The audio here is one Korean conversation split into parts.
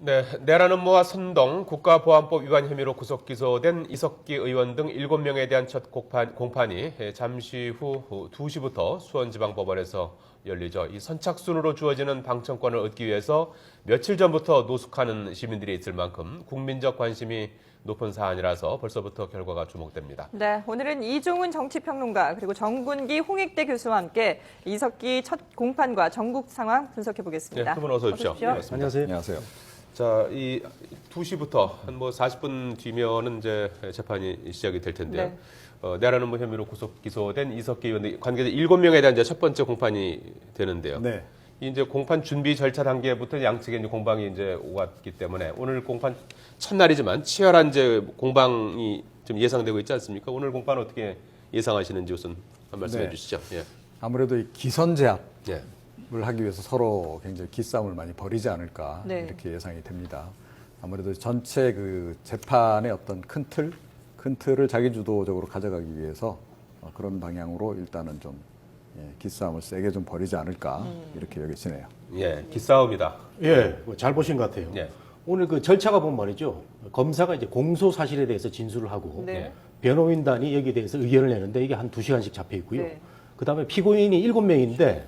네, 내란 업무와 선동, 국가보안법 위반 혐의로 구속 기소된 이석기 의원 등 7명에 대한 첫 공판이 잠시 후 2시부터 수원지방법원에서 열리죠. 이 선착순으로 주어지는 방청권을 얻기 위해서 며칠 전부터 노숙하는 시민들이 있을 만큼 국민적 관심이 높은 사안이라서 벌써부터 결과가 주목됩니다. 네, 오늘은 이종훈 정치평론가 그리고 정군기 홍익대 교수와 함께 이석기 첫 공판과 전국 상황 분석해 보겠습니다. 네, 두 분 어서 오십시오. 안녕하세요. 안녕하세요. 자, 이 2시부터 한 40분 뒤면은 이제 재판이 시작이 될 텐데요. 네. 내란 업무 혐의로 구속 기소된 이석기 의원 관계자 7명에 대한 이제 첫 번째 공판이 되는데요. 네. 이제 공판 준비 절차 단계부터 양측의 이제 공방이 이제 오갔기 때문에 오늘 공판 첫날이지만 치열한 이제 공방이 좀 예상되고 있지 않습니까? 오늘 공판 어떻게 예상하시는지 우선 한 말씀해 주시죠. 예. 아무래도 이 기선 제압을 예. 하기 위해서 서로 굉장히 기싸움을 많이 벌이지 않을까 네. 이렇게 예상이 됩니다. 아무래도 전체 그 재판의 어떤 큰 틀을 자기 주도적으로 가져가기 위해서 그런 방향으로 일단은 좀 기싸움을 세게 좀 벌이지 않을까 이렇게 여겨지네요. 예, 기싸움이다. 예, 잘 보신 것 같아요. 예. 오늘 그 절차가 보면 말이죠. 검사가 이제 공소 사실에 대해서 진술을 하고 네. 변호인단이 여기에 대해서 의견을 내는데 이게 한 2시간씩 잡혀 있고요. 네. 그다음에 피고인이 7명인데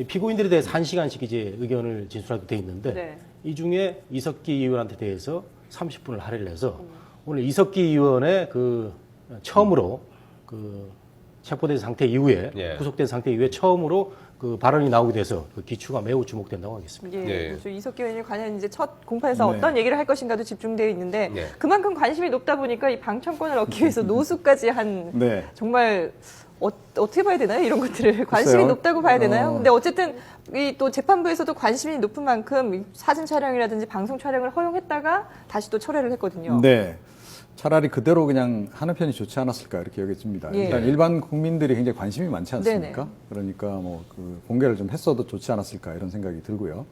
피고인들에 대해서 1시간씩 이제 의견을 진술하게 돼 있는데 네. 이 중에 이석기 의원한테 대해서 30분을 할애를 해서 오늘 이석기 의원의 그 처음으로 그 체포된 상태 이후에 예. 구속된 상태 이후에 처음으로 그 발언이 나오게 돼서 그 기추가 매우 주목된다고 하겠습니다. 예, 네. 그래서 이석기 의원이 과연 이제 첫 공판에서 네. 어떤 얘기를 할 것인가도 집중되어 있는데 네. 그만큼 관심이 높다 보니까 이 방청권을 얻기 위해서 노숙까지 한 네. 정말 어떻게 봐야 되나요? 이런 것들을 관심이 글쎄요. 높다고 봐야 되나요? 근데 어쨌든 이 또 재판부에서도 관심이 높은 만큼 이 사진 촬영이라든지 방송 촬영을 허용했다가 다시 또 철회를 했거든요. 네. 차라리 그대로 그냥 하는 편이 좋지 않았을까 이렇게 여겨집니다. 예. 일단 일반 국민들이 굉장히 관심이 많지 않습니까? 네네. 그러니까 뭐 그 공개를 좀 했어도 좋지 않았을까 이런 생각이 들고요.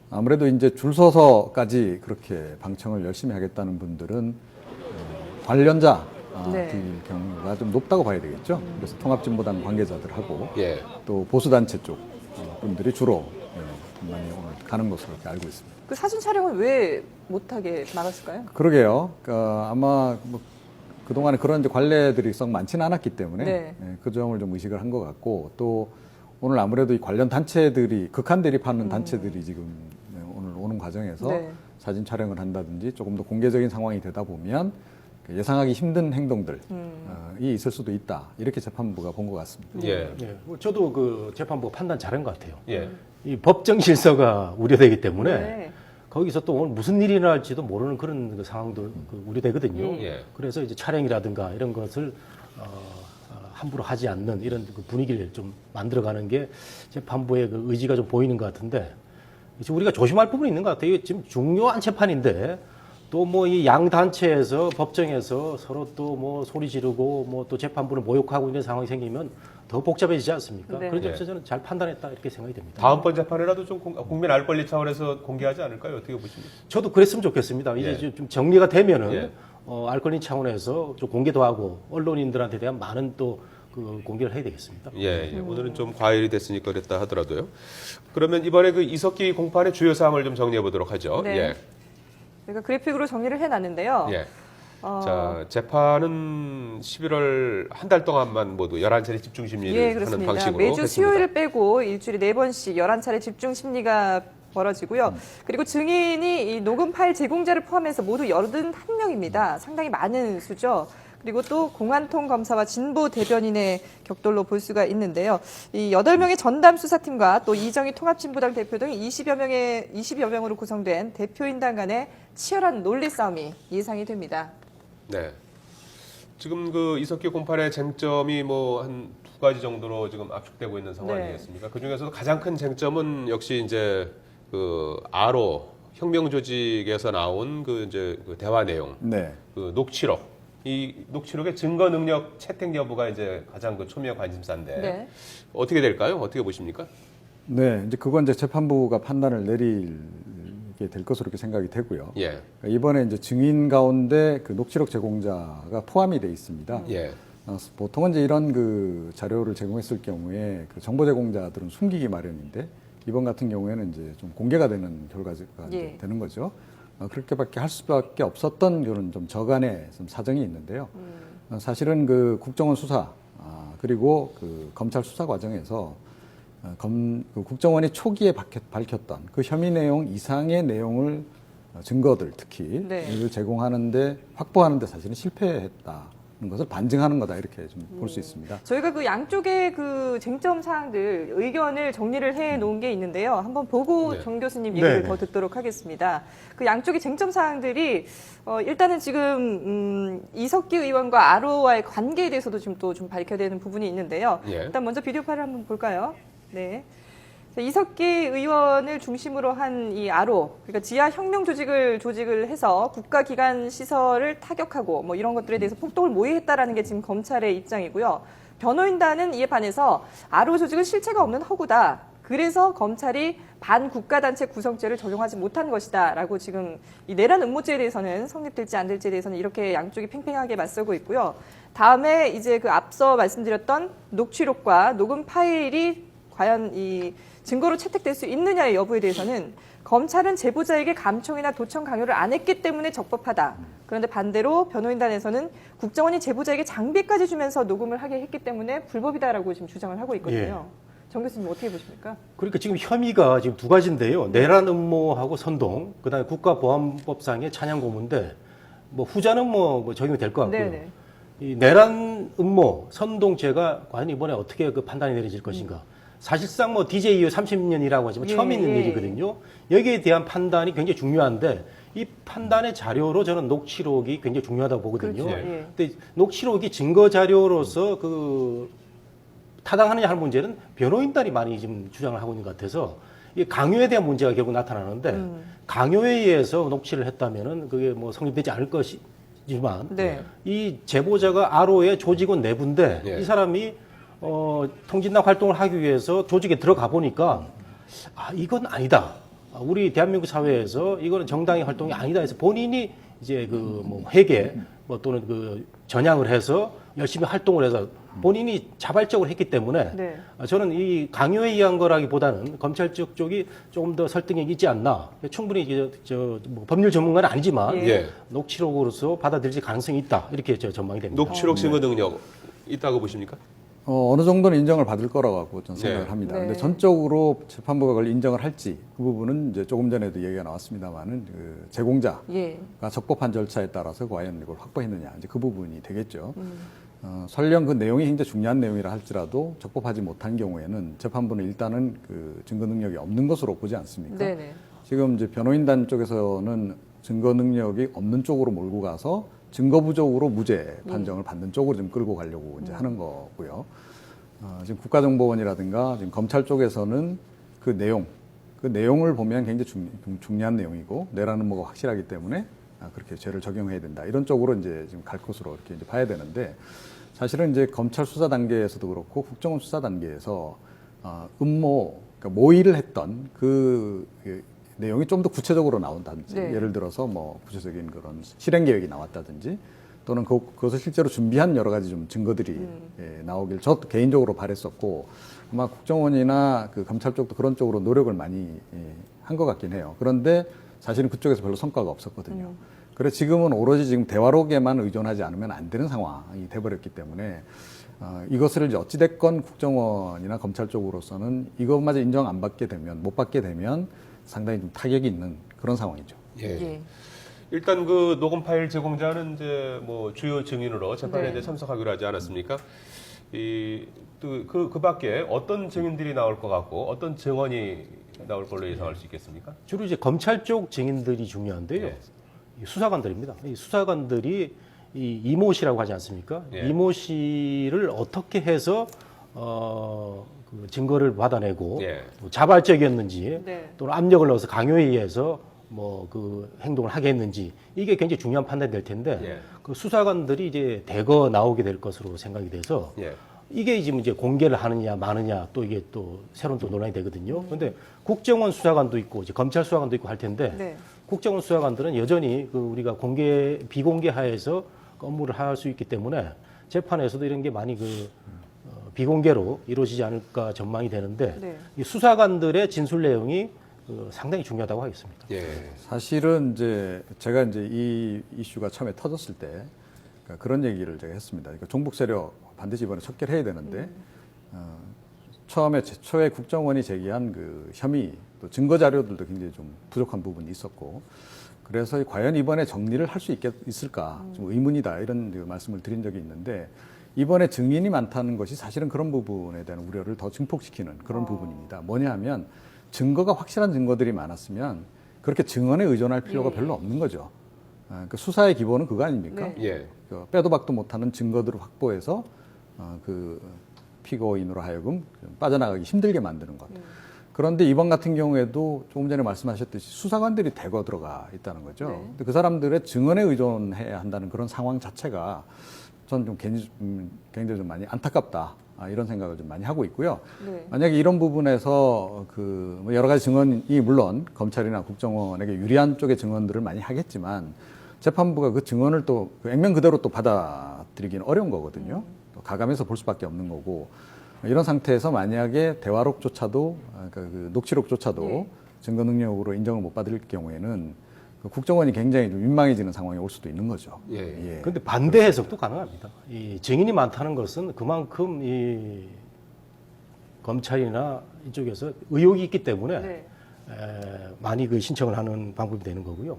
아무래도 이제 줄 서서까지 그렇게 방청을 열심히 하겠다는 분들은 관련자 네. 들 경우가 좀 높다고 봐야 되겠죠. 그래서 통합진보당 관계자들하고 예. 또 보수단체 쪽 분들이 주로 많이 오늘 가는 것으로 이렇게 알고 있습니다. 그 사진 촬영을 왜 못하게 막았을까요? 그러게요. 그러니까 아마 뭐 그동안에 그런 이제 관례들이 썩 많지는 않았기 때문에 네. 그 점을 좀 의식을 한 것 같고 또 오늘 아무래도 이 관련 단체들이 극한 대립하는 단체들이 지금 오늘 오는 과정에서 네. 사진 촬영을 한다든지 조금 더 공개적인 상황이 되다 보면 예상하기 힘든 행동들이 있을 수도 있다. 이렇게 재판부가 본 것 같습니다. 예. 예, 저도 그 재판부 판단 잘한 것 같아요. 예. 이 법정 질서가 우려되기 때문에 네. 거기서 또 오늘 무슨 일이 날지도 모르는 그런 그 상황도 그 우려되거든요. 예. 그래서 이제 촬영이라든가 이런 것을 함부로 하지 않는 이런 그 분위기를 좀 만들어가는 게 재판부의 그 의지가 좀 보이는 것 같은데 지금 우리가 조심할 부분이 있는 것 같아요. 이게 지금 중요한 재판인데 또 뭐 이 양 단체에서 법정에서 서로 또 뭐 소리 지르고 뭐 또 재판부를 모욕하고 있는 상황이 생기면 더 복잡해지지 않습니까? 네. 그런 네. 점에서 저는 잘 판단했다 이렇게 생각이 됩니다. 다음번 재판이라도 좀 국민 알 권리 차원에서 공개하지 않을까요? 어떻게 보십니까? 저도 그랬으면 좋겠습니다. 이제 예. 좀 정리가 되면은 예. 알 권리 차원에서 좀 공개도 하고 언론인들한테 대한 많은 또 그 공개를 해야 되겠습니다. 예, 예. 오늘은 좀 과일이 됐으니까 그랬다 하더라도요. 그러면 이번에 그 이석기 공판의 주요 사항을 좀 정리해 보도록 하죠. 네. 예. 제가 그래픽으로 정리를 해놨는데요. 예. 자, 재판은 11월 한 달 동안만 모두 11차례 집중 심리를 예, 하는 그렇습니다. 방식으로 매주 했습니다. 수요일을 빼고 일주일에 4번씩 11차례 집중 심리가 벌어지고요. 그리고 증인이 이 녹음 파일 제공자를 포함해서 모두 81명입니다. 상당히 많은 수죠. 그리고 또 공안통 검사와 진보 대변인의 격돌로 볼 수가 있는데요. 이 8명의 전담 수사팀과 또 이정희 통합진보당 대표 등 20여 명으로 구성된 대표인단 간의 치열한 논리 싸움이 예상이 됩니다. 네. 지금 그 이석기 공판의 쟁점이 뭐 한 2가지 정도로 지금 압축되고 있는 상황 네. 아니겠습니까? 그 중에서도 가장 큰 쟁점은 역시 이제 그 아로 혁명 조직에서 나온 그 이제 그 대화 내용, 네. 그 녹취록. 이 녹취록의 증거 능력 채택 여부가 이제 가장 그 초미의 관심사인데 네. 어떻게 될까요? 어떻게 보십니까? 네, 이제 그건 이제 재판부가 판단을 내리게 될 것으로 이렇게 생각이 되고요. 예. 그러니까 이번에 이제 증인 가운데 그 녹취록 제공자가 포함이 돼 있습니다. 예. 보통은 이제 이런 그 자료를 제공했을 경우에 그 정보 제공자들은 숨기기 마련인데 이번 같은 경우에는 이제 좀 공개가 되는 결과가 예. 되는 거죠. 그렇게밖에 할 수밖에 없었던 그런 좀 저간의 좀 사정이 있는데요. 사실은 그 국정원 수사 그리고 그 검찰 수사 과정에서 그 국정원이 초기에 밝혔던 그 혐의 내용 이상의 내용을 증거들 특히 네. 이를 제공하는데 확보하는데 사실은 실패했다는 것을 반증하는 거다 이렇게 좀 볼 수 있습니다. 저희가 그 양쪽의 그 쟁점 사항들 의견을 정리를 해 놓은 게 있는데요. 한번 보고 네. 정 교수님 얘기를 네. 더 듣도록 하겠습니다. 그 양쪽의 쟁점 사항들이 일단은 지금 이석기 의원과 아로와의 관계에 대해서도 지금 또 좀 밝혀야 되는 부분이 있는데요. 예. 일단 먼저 비디오 파일을 한번 볼까요? 네. 자, 이석기 의원을 중심으로 한 이 아로, 그러니까 지하 혁명 조직을 해서 국가기관 시설을 타격하고 뭐 이런 것들에 대해서 폭동을 모의했다라는 게 지금 검찰의 입장이고요. 변호인단은 이에 반해서 아로 조직은 실체가 없는 허구다. 그래서 검찰이 반국가단체 구성죄를 적용하지 못한 것이다라고 지금 이 내란 음모죄에 대해서는 성립될지 안 될지에 대해서는 이렇게 양쪽이 팽팽하게 맞서고 있고요. 다음에 이제 그 앞서 말씀드렸던 녹취록과 녹음 파일이 과연 이 증거로 채택될 수 있느냐의 여부에 대해서는 검찰은 제보자에게 감청이나 도청 강요를 안 했기 때문에 적법하다. 그런데 반대로 변호인단에서는 국정원이 제보자에게 장비까지 주면서 녹음을 하게 했기 때문에 불법이다라고 지금 주장을 하고 있거든요. 정 교수님 어떻게 보십니까? 그러니까 지금 혐의가 지금 두 가지인데요. 내란 음모하고 선동, 그다음에 국가보안법상의 찬양 고문인데 뭐 후자는 뭐 적용이 될 것 같고요. 네네. 이 내란 음모, 선동죄가 과연 이번에 어떻게 그 판단이 내려질 것인가? 사실상 뭐 DJ 이후 30년이라고 하지만 처음 있는 일이거든요. 여기에 대한 판단이 굉장히 중요한데 이 판단의 자료로 저는 녹취록이 굉장히 중요하다고 보거든요. 그렇죠. 예. 근데 녹취록이 증거 자료로서 그 타당하느냐 하는 문제는 변호인단이 많이 지금 주장을 하고 있는 것 같아서 이 강요에 대한 문제가 결국 나타나는데 강요에 의해서 녹취를 했다면은 그게 뭐 성립되지 않을 것이지만 네. 이 제보자가 아로의 조직원 내부인데 예. 이 사람이 통진당 활동을 하기 위해서 조직에 들어가 보니까 이건 아니다. 우리 대한민국 사회에서 이거는 정당의 활동이 아니다 해서 본인이 이제 그 뭐 회계 뭐 또는 그 전향을 해서 열심히 활동을 해서 본인이 자발적으로 했기 때문에 네. 저는 이 강요에 의한 거라기보다는 검찰 쪽이 조금 더 설득력이 있지 않나. 충분히 뭐 법률 전문가는 아니지만 예. 녹취록으로서 받아들일 가능성이 있다. 이렇게 전망이 됩니다. 녹취록 증거 능력 있다고 보십니까? 어느 정도는 인정을 받을 거라고 저는 생각을 네. 합니다. 네. 근데 전적으로 재판부가 그걸 인정을 할지 그 부분은 이제 조금 전에도 얘기가 나왔습니다만은 그 제공자가 예. 적법한 절차에 따라서 과연 이걸 확보했느냐 이제 그 부분이 되겠죠. 설령 그 내용이 굉장히 중요한 내용이라 할지라도 적법하지 못한 경우에는 재판부는 일단은 그 증거 능력이 없는 것으로 보지 않습니까? 네네. 지금 이제 변호인단 쪽에서는 증거 능력이 없는 쪽으로 몰고 가서 증거 부족으로 무죄 판정을 받는 쪽으로 좀 끌고 가려고 이제 하는 거고요. 지금 국가정보원이라든가 지금 검찰 쪽에서는 그 내용을 보면 굉장히 중요한 내용이고 내란 음모가 확실하기 때문에 그렇게 죄를 적용해야 된다. 이런 쪽으로 이제 지금 갈 것으로 이렇게 이제 봐야 되는데 사실은 이제 검찰 수사 단계에서도 그렇고 국정원 수사 단계에서 음모, 그러니까 모의를 했던 그 내용이 좀 더 구체적으로 나온다든지 네. 예를 들어서 뭐 구체적인 그런 실행 계획이 나왔다든지 또는 그것을 실제로 준비한 여러 가지 좀 증거들이 나오길 저 개인적으로 바랬었고 아마 국정원이나 그 검찰 쪽도 그런 쪽으로 노력을 많이 한 것 같긴 해요. 그런데 사실은 그쪽에서 별로 성과가 없었거든요. 그래서 지금은 오로지 지금 대화록에만 의존하지 않으면 안 되는 상황이 돼버렸기 때문에 이것을 이제 어찌됐건 국정원이나 검찰 쪽으로서는 이것마저 인정 안 받게 되면 못 받게 되면 상당히 좀 타격이 있는 그런 상황이죠. 예. 예. 일단 그 녹음 파일 제공자는 이제 뭐 주요 증인으로 재판에 네. 이제 참석하기로 하지 않았습니까? 그 밖에 어떤 증인들이 나올 것 같고 어떤 증언이 나올 걸로 예상할 수 있겠습니까? 주로 이제 검찰 쪽 증인들이 중요한데요. 예. 이 수사관들입니다. 이 수사관들이 이 이모 씨라고 하지 않습니까? 예. 이모 씨를 어떻게 해서 그 증거를 받아내고 예. 또 자발적이었는지 네. 또는 압력을 넣어서 강요에 의해서 뭐 그 행동을 하게 했는지 이게 굉장히 중요한 판단이 될 텐데 예. 그 수사관들이 이제 대거 나오게 될 것으로 생각이 돼서 예. 이게 지금 이제 공개를 하느냐 마느냐 또 이게 또 새로운 또 논란이 되거든요. 그런데 국정원 수사관도 있고 이제 검찰 수사관도 있고 할 텐데 네. 국정원 수사관들은 여전히 그 우리가 비공개 하에서 업무를 할 수 있기 때문에 재판에서도 이런 게 많이 비공개로 이루어지지 않을까 전망이 되는데 네. 이 수사관들의 진술 내용이 상당히 중요하다고 하겠습니다. 예. 사실은 이제 제가 이제 이 이슈가 처음에 터졌을 때 그러니까 그런 얘기를 제가 했습니다. 그러니까 종북 세력 반드시 이번에 척결해야 되는데 처음에 최초에 국정원이 제기한 그 혐의 또 증거 자료들도 굉장히 좀 부족한 부분이 있었고 그래서 과연 이번에 정리를 할 수 있을까 좀 의문이다 이런 그 말씀을 드린 적이 있는데 이번에 증인이 많다는 것이 사실은 그런 부분에 대한 우려를 더 증폭시키는 그런 부분입니다. 뭐냐 하면 증거가 확실한 증거들이 많았으면 그렇게 증언에 의존할 필요가 별로 없는 거죠. 그 수사의 기본은 그거 아닙니까? 네. 예. 그 빼도 박도 못하는 증거들을 확보해서 그 피고인으로 하여금 빠져나가기 힘들게 만드는 것. 그런데 이번 같은 경우에도 조금 전에 말씀하셨듯이 수사관들이 대거 들어가 있다는 거죠. 네. 근데 그 사람들의 증언에 의존해야 한다는 그런 상황 자체가 저는 좀 굉장히 좀 많이 안타깝다. 이런 생각을 좀 많이 하고 있고요. 네. 만약에 이런 부분에서 뭐 여러 가지 증언이 물론 검찰이나 국정원에게 유리한 쪽의 증언들을 많이 하겠지만 재판부가 그 증언을 또 액면 그대로 또 받아들이기는 어려운 거거든요. 또 가감해서 볼 수밖에 없는 거고 이런 상태에서 만약에 대화록조차도 그러니까 그 녹취록조차도 네. 증거 능력으로 인정을 못 받을 경우에는 그 국정원이 굉장히 좀 민망해지는 상황이 올 수도 있는 거죠. 예. 그런데 반대 해석도 가능합니다. 이 증인이 많다는 것은 그만큼 이 검찰이나 이쪽에서 의혹이 있기 때문에 네. 많이 그 신청을 하는 방법이 되는 거고요.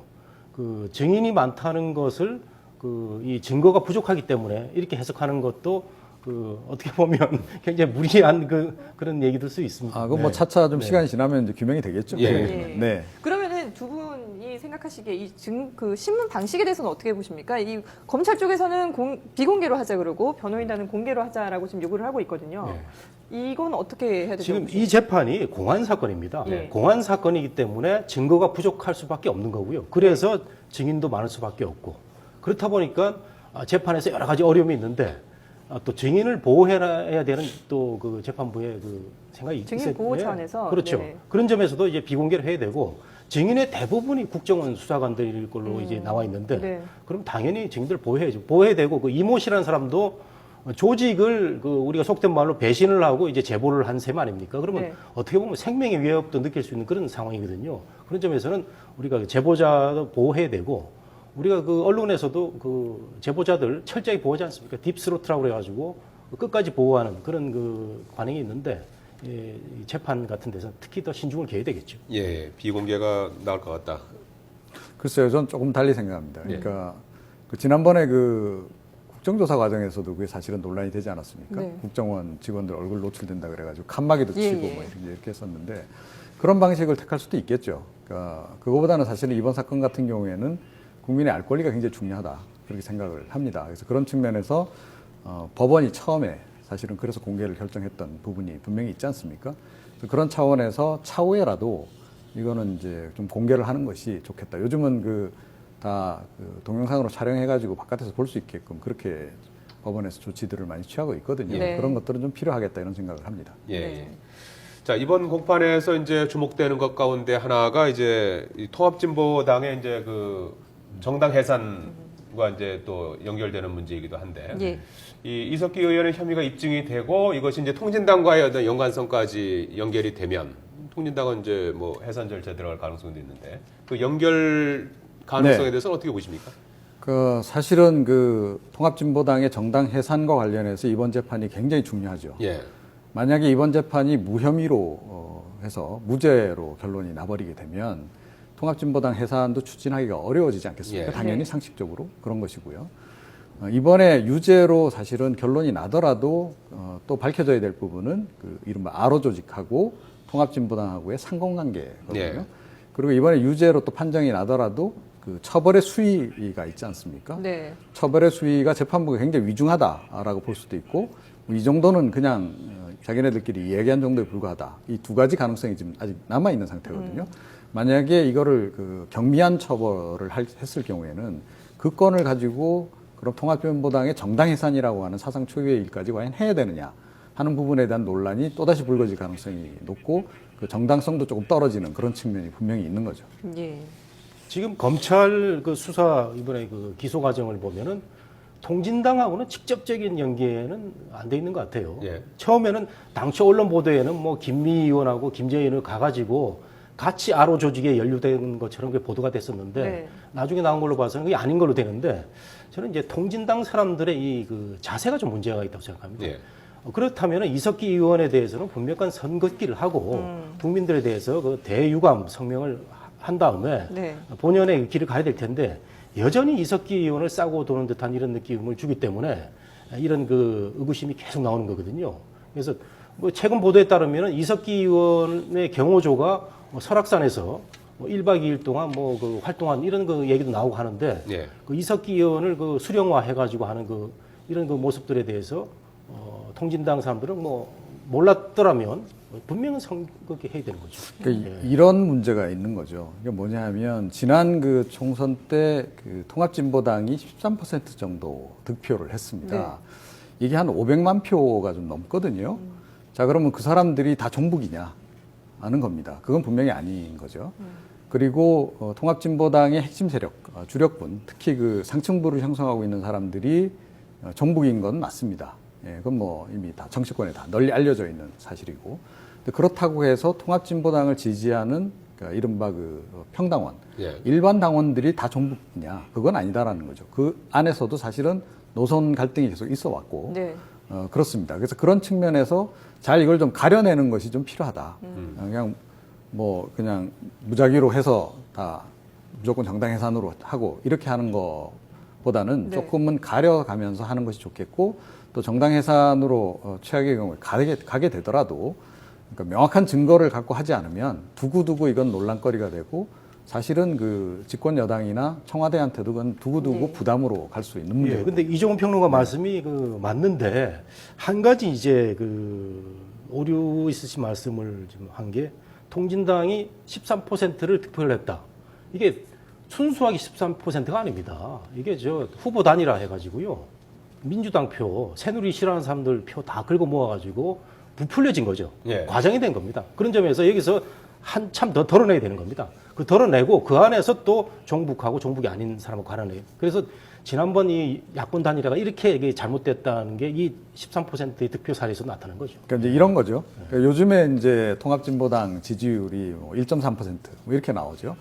그 증인이 많다는 것을 그 이 증거가 부족하기 때문에 이렇게 해석하는 것도 그 어떻게 보면 굉장히 무리한 그런 얘기들 수 있습니다. 그건 뭐 차차 좀 시간이 지나면 이제 규명이 되겠죠. 예. 네. 그러면은 두 분이 생각하시기에 그 신문 방식에 대해서는 어떻게 보십니까? 이 검찰 쪽에서는 비공개로 하자 그러고 변호인단은 공개로 하자라고 지금 요구를 하고 있거든요. 이건 어떻게 해야 되죠? 지금 이 재판이 공안 사건입니다. 예. 공안 사건이기 때문에 증거가 부족할 수밖에 없는 거고요. 그래서 증인도 많을 수밖에 없고 그렇다 보니까 재판에서 여러 가지 어려움이 있는데 또 증인을 보호해야 되는 또 그 재판부의 그 생각이 증인 있어요. 보호 차원에서 그렇죠. 네. 그런 점에서도 이제 비공개를 해야 되고 증인의 대부분이 국정원 수사관들일 걸로 이제 나와 있는데 네. 그럼 당연히 증인들 보호해야죠. 보호해야 되고 그 이모 씨라는 사람도 조직을 그 우리가 속된 말로 배신을 하고 이제 제보를 한 셈 아닙니까? 그러면 네. 어떻게 보면 생명의 위협도 느낄 수 있는 그런 상황이거든요. 그런 점에서는 우리가 제보자도 보호해야 되고 우리가 그 언론에서도 그 제보자들 철저히 보호하지 않습니까? 딥스로트라고 그래가지고 끝까지 보호하는 그런 그 관행이 있는데 이 재판 같은 데서 특히 더 신중을 기해야 되겠죠. 예. 비공개가 나을 것 같다. 글쎄요, 전 조금 달리 생각합니다. 그러니까 그 지난번에 그 국정조사 과정에서도 그게 사실은 논란이 되지 않았습니까? 네. 국정원 직원들 얼굴 노출된다 그래가지고 칸막이도 예, 치고 예. 뭐 이렇게 했었는데 그런 방식을 택할 수도 있겠죠. 그러니까 그거보다는 사실은 이번 사건 같은 경우에는 국민의 알 권리가 굉장히 중요하다 그렇게 생각을 합니다. 그래서 그런 측면에서 법원이 처음에 사실은 그래서 공개를 결정했던 부분이 분명히 있지 않습니까? 그래서 그런 차원에서 차후에라도 이거는 이제 좀 공개를 하는 것이 좋겠다. 요즘은 다 동영상으로 촬영해가지고 바깥에서 볼 수 있게끔 그렇게 법원에서 조치들을 많이 취하고 있거든요. 네. 그런 것들은 좀 필요하겠다 이런 생각을 합니다. 예. 네. 자, 이번 공판에서 이제 주목되는 것 가운데 하나가 이제 이 통합진보당의 이제 그 정당 해산과 이제 또 연결되는 문제이기도 한데 예. 이 이석기 의원의 혐의가 입증이 되고 이것이 이제 통진당과의 어떤 연관성까지 연결이 되면 통진당은 이제 뭐 해산 절차에 들어갈 가능성도 있는데 그 연결 가능성에 네. 대해서는 어떻게 보십니까? 사실은 통합진보당의 정당 해산과 관련해서 이번 재판이 굉장히 중요하죠. 예. 만약에 이번 재판이 무혐의로 해서 무죄로 결론이 나버리게 되면 통합진보당 해산도 추진하기가 어려워지지 않겠습니까? 예. 당연히 네. 상식적으로 그런 것이고요. 이번에 유죄로 사실은 결론이 나더라도 또 밝혀져야 될 부분은 이른바 아로 조직하고 통합진보당하고의 상공관계거든요. 예. 그리고 이번에 유죄로 또 판정이 나더라도 처벌의 수위가 있지 않습니까? 네. 처벌의 수위가 재판부가 굉장히 위중하다라고 볼 수도 있고 이 정도는 그냥 자기네들끼리 이야기한 정도에 불과하다. 이 두 가지 가능성이 지금 아직 남아 있는 상태거든요. 만약에 이거를 경미한 처벌을 했을 경우에는 그 건을 가지고 그럼 통합진보당의 정당 해산이라고 하는 사상 초유의 일까지 과연 해야 되느냐 하는 부분에 대한 논란이 또다시 불거질 가능성이 높고 정당성도 조금 떨어지는 그런 측면이 분명히 있는 거죠. 예. 지금 검찰 수사 이번에 기소 과정을 보면은 통진당하고는 직접적인 연계는 안 돼 있는 것 같아요. 예. 처음에는 당초 언론 보도에는 뭐 김미 의원하고 김재현 의원을 가가지고 같이 아로 조직에 연루된 것처럼 그게 보도가 됐었는데 네. 나중에 나온 걸로 봐서는 그게 아닌 걸로 되는데 저는 이제 통진당 사람들의 이 그 자세가 좀 문제가 있다고 생각합니다. 예. 그렇다면 이석기 의원에 대해서는 분명한 선긋기를 하고 국민들에 대해서 그 대유감 성명을 한 다음에 네. 본연의 길을 가야 될 텐데 여전히 이석기 의원을 싸고 도는 듯한 이런 느낌을 주기 때문에 이런 그 의구심이 계속 나오는 거거든요. 그래서 뭐 최근 보도에 따르면 이석기 의원의 경호조가 뭐 설악산에서 뭐 1박 2일 동안 뭐 그 활동한 이런 그 얘기도 나오고 하는데 예. 그 이석기 의원을 그 수령화 해가지고 하는 그 이런 그 모습들에 대해서 통진당 사람들은 뭐 몰랐더라면 분명히 성급히 해야 되는 거죠. 그러니까 이런 문제가 있는 거죠. 이게 뭐냐 하면 지난 그 총선 때 그 통합진보당이 13% 정도 득표를 했습니다. 이게 한 500만 표가 좀 넘거든요. 자, 그러면 그 사람들이 다 종북이냐 하는 겁니다. 그건 분명히 아닌 거죠. 그리고 통합진보당의 핵심 세력, 주력분, 특히 그 상층부를 형성하고 있는 사람들이 종북인 건 맞습니다. 예, 그건 뭐 이미 다 정치권에 다 널리 알려져 있는 사실이고. 근데 그렇다고 해서 통합진보당을 지지하는 그러니까 이른바 그 평당원, 예. 일반 당원들이 다 종북이냐? 그건 아니다라는 거죠. 그 안에서도 사실은 노선 갈등이 계속 있어 왔고, 네. 그렇습니다. 그래서 그런 측면에서 잘 이걸 좀 가려내는 것이 좀 필요하다. 그냥 무작위로 해서 다 무조건 정당 해산으로 하고 이렇게 하는 것보다는 네. 조금은 가려가면서 하는 것이 좋겠고 또 정당 해산으로 최악의 경우에 가게 되더라도 그러니까 명확한 증거를 갖고 하지 않으면 두고두고 이건 논란거리가 되고 사실은 그 집권 여당이나 청와대한테도 그건 두고두고 네. 부담으로 갈 수 있는 예, 문제고. 근데 이종훈 평론가 말씀이 그 맞는데 한 가지 이제 그 오류 있으신 말씀을 좀 한 게 통진당이 13%를 득표를 했다. 이게 순수하게 13%가 아닙니다. 이게 저 후보 단위라 해가지고요. 민주당 표, 새누리 싫어하는 사람들 표 다 긁어 모아가지고 부풀려진 거죠. 예. 과정이 된 겁니다. 그런 점에서 여기서 한참 더 덜어내야 되는 겁니다. 그 덜어내고 그 안에서 또 종북하고 종북이 아닌 사람을 갈아내요. 그래서 지난번 이 야권 단일화가 이렇게 이게 잘못됐다는 게 이 13%의 득표 사례에서 나타난 거죠. 그러니까 이제 이런 거죠. 그러니까 요즘에 이제 통합진보당 지지율이 뭐 1.3% 뭐 이렇게 나오죠.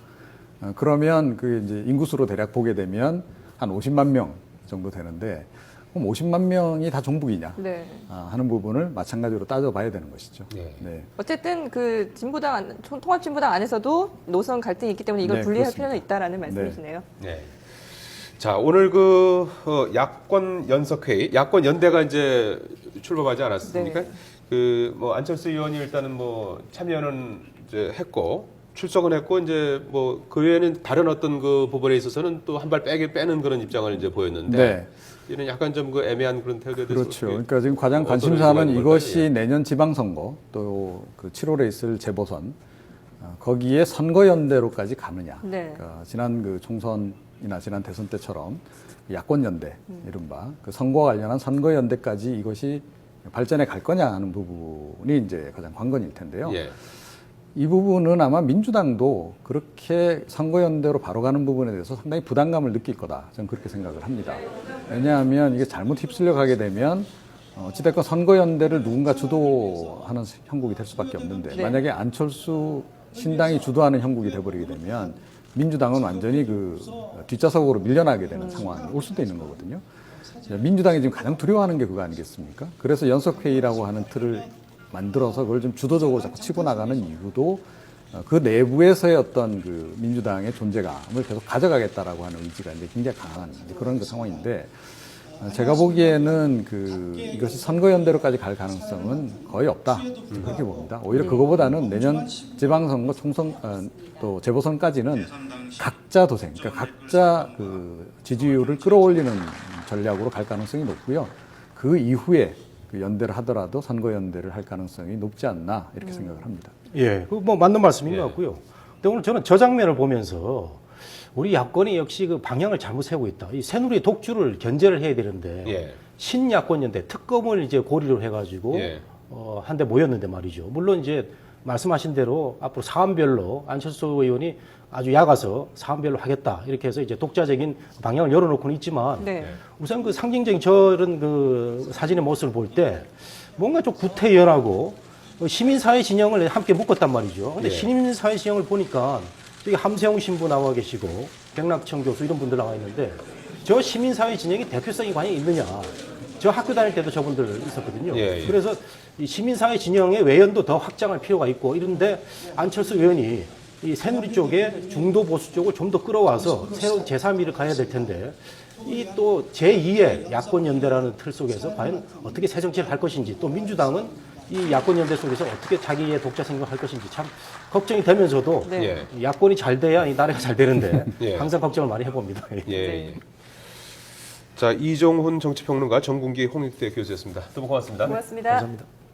그러면 그 이제 인구수로 대략 보게 되면 한 50만 명 정도 되는데 그럼 50만 명이 다 종북이냐 네. 하는 부분을 마찬가지로 따져봐야 되는 것이죠. 네. 네. 어쨌든 그 통합진보당 안에서도 노선 갈등이 있기 때문에 이걸 네, 분리할 그렇습니다. 필요는 있다라는 말씀이시네요. 네. 자, 오늘 그 야권 연석회의, 야권 연대가 이제 출범하지 않았습니까? 네. 그 뭐 안철수 의원이 일단은 뭐 참여는 이제 했고 출석은 했고 이제 뭐 그 외에는 다른 어떤 그 부분에 있어서는 또 한 발 빼는 그런 입장을 이제 보였는데 네. 이는 약간 좀 그 애매한 그런 태도에 대해서 그렇죠. 어떻게 그러니까 지금 가장 어떤 관심사는 의미가 있는 이것이 걸까요? 예. 내년 지방선거 또 그 7월에 있을 재보선 거기에 선거연대로까지 가느냐. 네. 그러니까 지난 그 총선이나 지난 대선 때처럼 야권연대 이른바 그 선거와 관련한 선거연대까지 이것이 발전해 갈 거냐 하는 부분이 이제 가장 관건일 텐데요. 예. 이 부분은 아마 민주당도 그렇게 선거연대로 바로 가는 부분에 대해서 상당히 부담감을 느낄 거다. 저는 그렇게 생각을 합니다. 왜냐하면 이게 잘못 휩쓸려 가게 되면 어찌됐건 선거연대를 누군가 주도하는 형국이 될 수밖에 없는데 네. 만약에 안철수 신당이 주도하는 형국이 돼버리게 되면 민주당은 완전히 그 뒷좌석으로 밀려나게 되는 상황이 올 수도 있는 거거든요. 민주당이 지금 가장 두려워하는 게 그거 아니겠습니까? 그래서 연석회의라고 하는 틀을 만들어서 그걸 좀 주도적으로 자꾸 치고 나가는 이유도 그 내부에서의 어떤 그 민주당의 존재감을 계속 가져가겠다라고 하는 의지가 이제 굉장히 강한 그런 그 상황인데 제가 보기에는 그 이것이 선거연대로까지 갈 가능성은 거의 없다 그렇게 봅니다. 오히려 그거보다는 내년 지방선거 총선 또 재보선까지는 각자 도생, 그러니까 각자 그 지지율을 끌어올리는 전략으로 갈 가능성이 높고요. 그 이후에 그 연대를 하더라도 선거연대를 할 가능성이 높지 않나 이렇게 생각을 합니다. 예, 그 뭐 맞는 말씀인 예. 것 같고요. 근데 오늘 저는 저 장면을 보면서 우리 야권이 역시 그 방향을 잘못 세우고 있다. 이 새누리 독주를 견제를 해야 되는데 예. 신야권연대 특검을 이제 고리로 해가지고 예. 한데 모였는데 말이죠. 물론 이제 말씀하신 대로 앞으로 사안별로 안철수 의원이 아주 약아서 사안별로 하겠다 이렇게 해서 이제 독자적인 방향을 열어놓고는 있지만 네. 우선 그 상징적인 저런 그 사진의 모습을 볼 때 뭔가 좀 구태연하고 시민사회 진영을 함께 묶었단 말이죠. 근데 예. 시민사회 진영을 보니까 여기 함세웅 신부 나와 계시고 백낙천 교수 이런 분들 나와 있는데 저 시민사회 진영이 대표성이 과연 있느냐. 저 학교 다닐 때도 저분들 있었거든요. 예, 예. 그래서 이 시민사회 진영의 외연도 더 확장할 필요가 있고 이런데 안철수 의원이 이 새누리 쪽에 중도 보수 쪽을 좀 더 끌어와서 새로운 제3위를 가야 될 텐데 이 또 제2의 야권연대라는 틀 속에서 과연 어떻게 새 정치를 할 것인지 또 민주당은 이 야권연대 속에서 어떻게 자기의 독자 생각할 것인지 참 걱정이 되면서도 네. 예. 이 야권이 잘 돼야 이 나라가 잘 되는데 예. 항상 걱정을 많이 해봅니다. 예. 네. 예. 자, 이종훈 정치평론가, 정군기 홍익대 교수였습니다. 두 분 고맙습니다. 고맙습니다. 감사합니다.